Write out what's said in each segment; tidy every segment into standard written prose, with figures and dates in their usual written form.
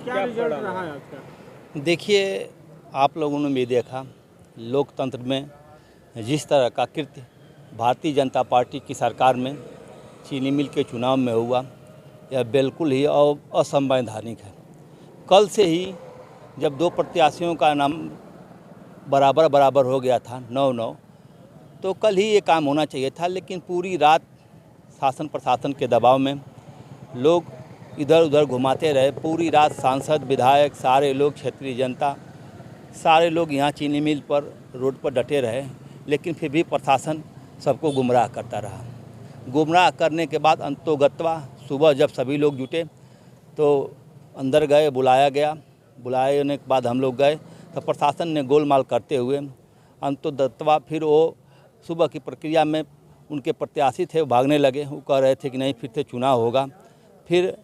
क्या रिजल्ट रहा है आज का? देखिए, आप लोगों ने भी देखा लोकतंत्र में जिस तरह का कृत्य भारतीय जनता पार्टी की सरकार में चीनी मिल के चुनाव में हुआ, यह बिल्कुल ही असंवैधानिक है। कल से ही जब दो प्रत्याशियों का नाम बराबर बराबर हो गया था 9-9, तो कल ही ये काम होना चाहिए था, लेकिन पूरी रात शासन प्रशासन के दबाव में लोग इधर उधर घुमाते रहे। पूरी रात सांसद, विधायक, सारे लोग, क्षेत्रीय जनता, सारे लोग यहाँ चीनी मिल पर रोड पर डटे रहे, लेकिन फिर भी प्रशासन सबको गुमराह करता रहा। गुमराह करने के बाद अंतोगत्वा सुबह जब सभी लोग जुटे तो अंदर गए, बुलाया गया। बुलाने के बाद हम लोग गए तो प्रशासन ने गोलमाल करते हुए अंतोगत्वा फिर वो सुबह की प्रक्रिया में उनके प्रत्याशी थे, वो भागने लगे। वो कह रहे थे कि नहीं, फिर से चुनाव होगा। फिर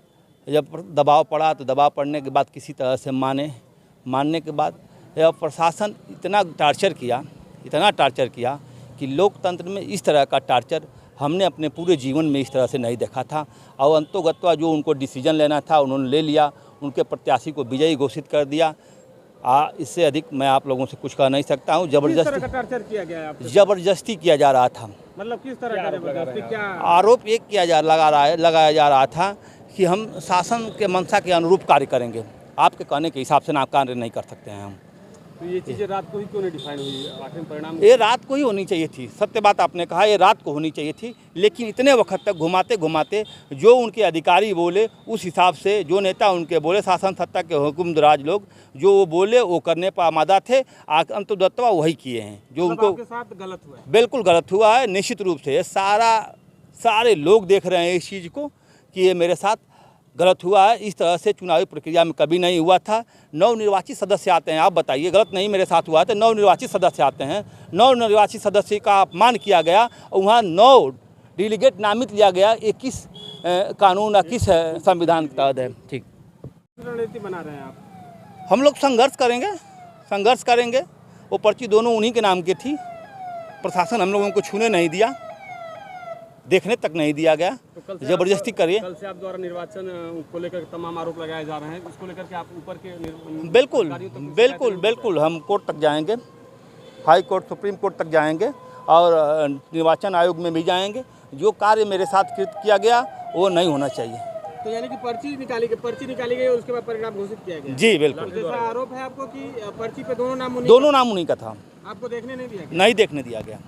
जब दबाव पड़ा तो दबाव पड़ने के बाद किसी तरह से मानने के बाद यह प्रशासन इतना टार्चर किया कि लोकतंत्र में इस तरह का टार्चर हमने अपने पूरे जीवन में इस तरह से नहीं देखा था। और अंतोगत्वा जो उनको डिसीजन लेना था उन्होंने ले लिया, उनके प्रत्याशी को विजयी घोषित कर दिया। इससे अधिक मैं आप लोगों से कुछ कह नहीं सकता हूँ। टार्चर किया गया? जबरदस्ती किया जा रहा था। मतलब किस तरह का जबरदस्ती? क्या आरोप एक लगाया जा रहा था कि हम शासन के मंशा के अनुरूप कार्य करेंगे, आपके कहने के हिसाब से ना कार्य नहीं कर सकते हैं हम। तो ये चीज़ें रात को ही क्यों नहीं डिफाइन हुई? आखिर परिणाम ये रात को ही होनी चाहिए थी। सत्य बात आपने कहा, ये रात को होनी चाहिए थी, लेकिन इतने वक्त तक घुमाते घुमाते जो उनके अधिकारी बोले उस हिसाब से, जो नेता उनके बोले, शासन सत्ता के हुकुमदराज लोग जो वो बोले वो करने पर आमादा थे। अंतोगत्वा वही किए हैं जो उनको आपके साथ गलत हुआ है। बिल्कुल गलत हुआ है, निश्चित रूप से। ये सारे लोग देख रहे हैं इस चीज़ को कि ये मेरे साथ गलत हुआ है। इस तरह से चुनावी प्रक्रिया में कभी नहीं हुआ था। नवनिर्वाचित सदस्य आते हैं, आप बताइए, गलत नहीं मेरे साथ हुआ है तो नवनिर्वाचित सदस्य आते हैं, नवनिर्वाचित सदस्य का अपमान किया गया और वहाँ 9 डेलीगेट नामित लिया गया। ये किस कानून या किस संविधान के तहत है? ठीक रणनीति बना रहे हैं आप? हम लोग संघर्ष करेंगे। वो पर्ची दोनों उन्हीं के नाम की थी। प्रशासन हम लोगों को छूने नहीं दिया, देखने तक नहीं दिया गया। तो जबरदस्ती करिए। कल से आप द्वारा निर्वाचन को लेकर तमाम आरोप लगाए जा रहे हैं, इसको लेकर के आप ऊपर के बिल्कुल हम कोर्ट तक जाएंगे, हाई कोर्ट, सुप्रीम कोर्ट तक जाएंगे और निर्वाचन आयोग में भी जाएंगे। जो कार्य मेरे साथ किया गया वो नहीं होना चाहिए। तो यानी कि पर्ची निकाली गई और उसके बाद परिणाम घोषित किया गया? जी बिल्कुल। जैसा आरोप है आपको कि पर्ची पे दोनों नाम उन्हीं का था, आपको देखने नहीं दिया गया? नहीं देखने दिया गया।